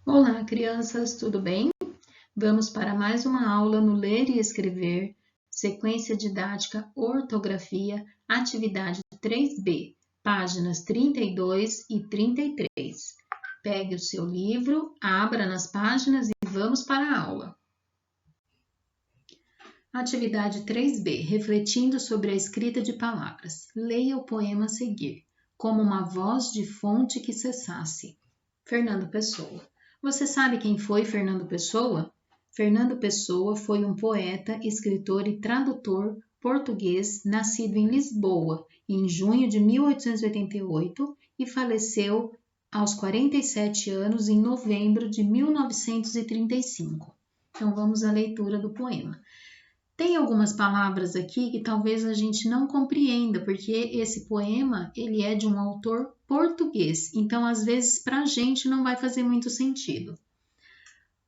Olá, crianças, tudo bem? Vamos para mais uma aula no Ler e Escrever, sequência didática, ortografia, atividade 3B, páginas 32 e 33. Pegue o seu livro, abra nas páginas e vamos para a aula. Atividade 3B, refletindo sobre a escrita de palavras. Leia o poema a seguir, como uma voz de fonte que cessasse. Fernando Pessoa. Você sabe quem foi Fernando Pessoa? Fernando Pessoa foi um poeta, escritor e tradutor português nascido em Lisboa em junho de 1888 e faleceu aos 47 anos em novembro de 1935. Então vamos à leitura do poema. Tem algumas palavras aqui que talvez a gente não compreenda, porque esse poema ele é de um autor português, então às vezes para a gente não vai fazer muito sentido.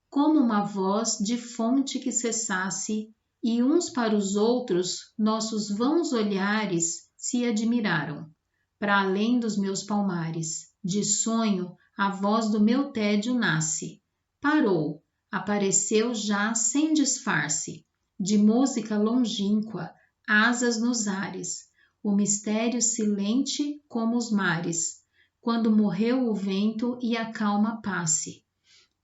Como uma voz de fonte que cessasse, e uns para os outros nossos vãos olhares se admiraram. Para além dos meus palmares, de sonho a voz do meu tédio nasce. Parou, apareceu já sem disfarce. De música longínqua, asas nos ares, o mistério silente como os mares, quando morreu o vento e a calma passe.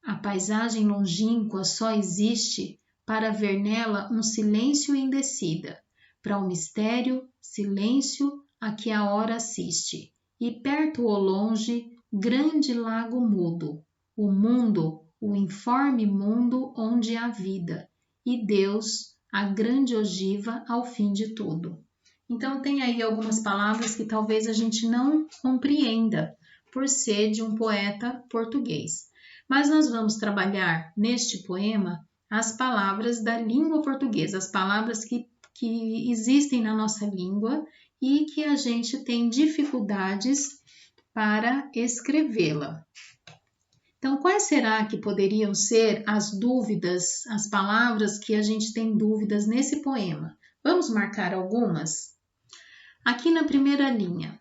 A paisagem longínqua só existe para ver nela um silêncio indecida, para o mistério, silêncio a que a hora assiste, e perto ou longe, grande lago mudo, o mundo, o informe mundo onde há vida, e Deus, a grande ogiva ao fim de tudo. Então tem aí algumas palavras que talvez a gente não compreenda por ser de um poeta português. Mas nós vamos trabalhar neste poema as palavras da língua portuguesa, as palavras que existem na nossa língua e que a gente tem dificuldades para escrevê-la. Então, quais será que poderiam ser as dúvidas, as palavras que a gente tem dúvidas nesse poema? Vamos marcar algumas? Aqui na primeira linha,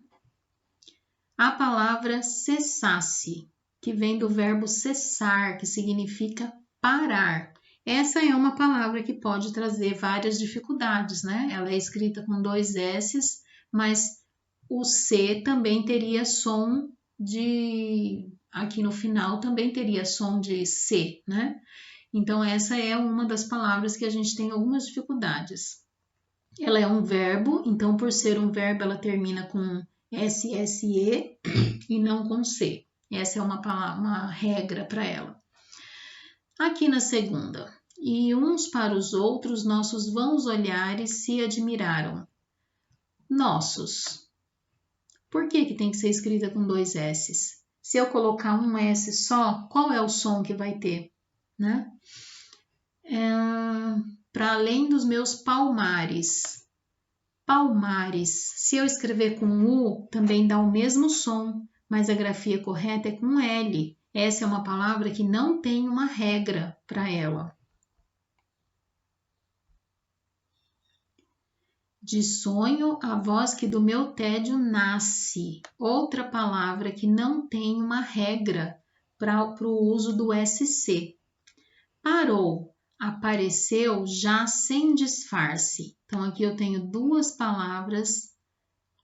a palavra cessasse, que vem do verbo cessar, que significa parar. Essa é uma palavra que pode trazer várias dificuldades, né? Ela é escrita com 2 S's, mas o C também teria som de... Aqui no final também teria som de C, né? Então, essa é uma das palavras que a gente tem algumas dificuldades. Ela é um verbo, então, por ser um verbo, ela termina com SSE e não com C. Essa é uma regra para ela. Aqui na segunda. E uns para os outros, nossos vãos olhares se admiraram. Nossos. Por que tem que ser escrita com 2 S's? Se eu colocar um S só, qual é o som que vai ter? Né? Para além dos meus palmares. Palmares. Se eu escrever com U, também dá o mesmo som, mas a grafia correta é com L. Essa é uma palavra que não tem uma regra para ela. De sonho, a voz que do meu tédio nasce. Outra palavra que não tem uma regra para o uso do SC. Parou, apareceu já sem disfarce. Então, aqui eu tenho duas palavras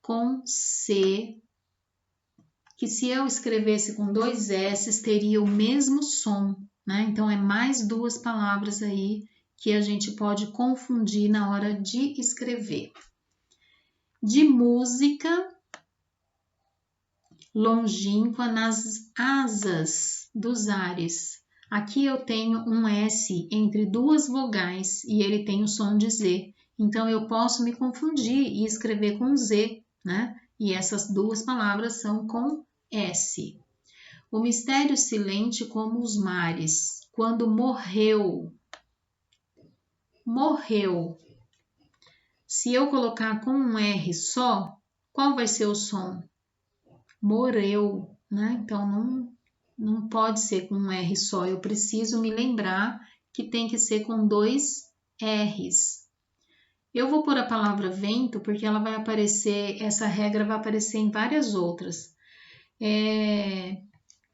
com C, que se eu escrevesse com 2 S's, teria o mesmo som, né? Então, é mais duas palavras aí que a gente pode confundir na hora de escrever. De música longínqua nas asas dos ares. Aqui eu tenho um S entre duas vogais e ele tem o som de Z. Então, eu posso me confundir e escrever com Z, né? E essas duas palavras são com S. O mistério silente como os mares. Quando morreu. Morreu. Se eu colocar com um R só, qual vai ser o som? Morreu, né? Então, não pode ser com um R só. Eu preciso me lembrar que tem que ser com 2 R's. Eu vou pôr a palavra vento porque ela vai aparecer, essa regra vai aparecer em várias outras.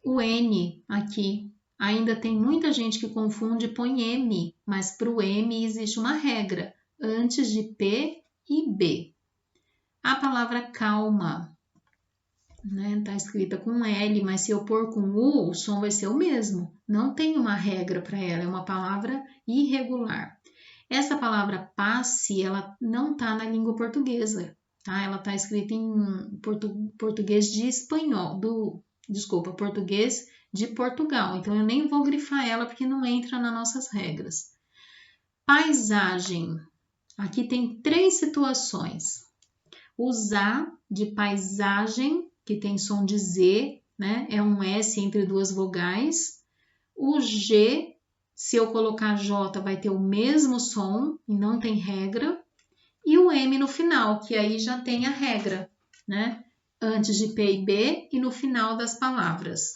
O N aqui, Ainda tem muita gente que confunde e põe M, mas para o M existe uma regra, antes de P e B. A palavra calma, né, tá escrita com L, mas se eu pôr com U, o som vai ser o mesmo. Não tem uma regra para ela, é uma palavra irregular. Essa palavra passe, ela não tá na língua portuguesa, tá? Ela tá escrita em português de espanhol, português de Portugal. Então eu nem vou grifar ela porque não entra nas nossas regras. Paisagem. Aqui tem 3 situações. Usar de paisagem, que tem som de Z, né? É um S entre 2 vogais. O G, se eu colocar J, vai ter o mesmo som e não tem regra. E o M no final, que aí já tem a regra, né? Antes de P e B e no final das palavras.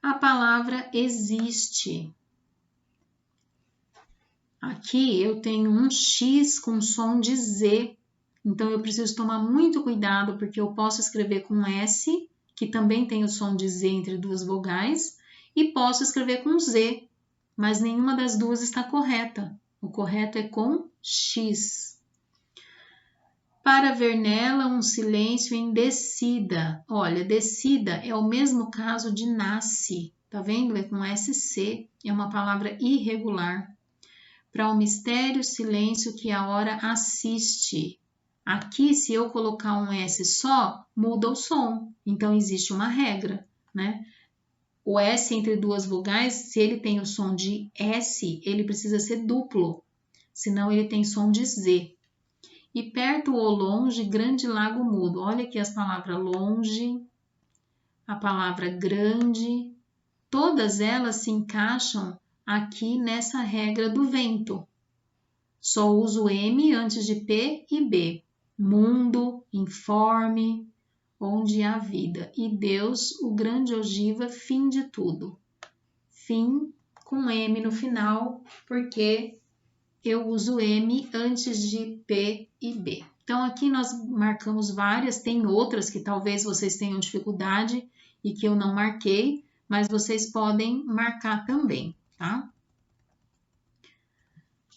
A palavra existe. Aqui eu tenho um X com som de Z, então eu preciso tomar muito cuidado porque eu posso escrever com S, que também tem o som de Z entre 2 vogais, e posso escrever com Z, mas nenhuma das duas está correta. O correto é com X. Para ver nela um silêncio em descida. Olha, descida é o mesmo caso de nasce, tá vendo? É com SC, é uma palavra irregular. Para o mistério, silêncio que a hora assiste. Aqui, se eu colocar um S só, muda o som. Então, existe uma regra, né? O S entre 2 vogais, se ele tem o som de S, ele precisa ser duplo. Senão, ele tem som de Z. E perto ou longe, grande lago mudo. Olha aqui as palavras longe, a palavra grande. Todas elas se encaixam aqui nessa regra do vento. Só uso M antes de P e B. Mundo, informe, onde há vida. E Deus, o grande ogiva, fim de tudo. Fim com M no final, porque eu uso M antes de P e B. Então, aqui nós marcamos várias, tem outras que talvez vocês tenham dificuldade e que eu não marquei, mas vocês podem marcar também, tá?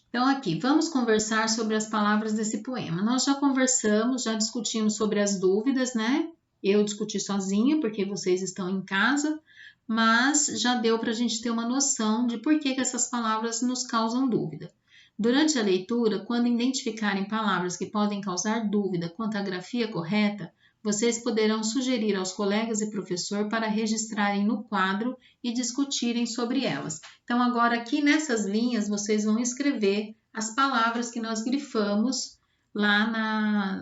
Então, aqui, vamos conversar sobre as palavras desse poema. Nós já conversamos, já discutimos sobre as dúvidas, né? Eu discuti sozinha, porque vocês estão em casa, mas já deu para a gente ter uma noção de por que essas palavras nos causam dúvida. Durante a leitura, quando identificarem palavras que podem causar dúvida quanto à grafia correta, vocês poderão sugerir aos colegas e professor para registrarem no quadro e discutirem sobre elas. Então, agora aqui nessas linhas, vocês vão escrever as palavras que nós grifamos lá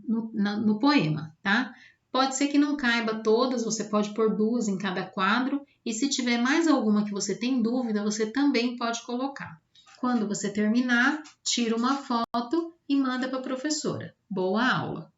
no poema, tá? Pode ser que não caiba todas, você pode pôr 2 em cada quadro, e se tiver mais alguma que você tem dúvida, você também pode colocar. Quando você terminar, tira uma foto e manda para a professora. Boa aula!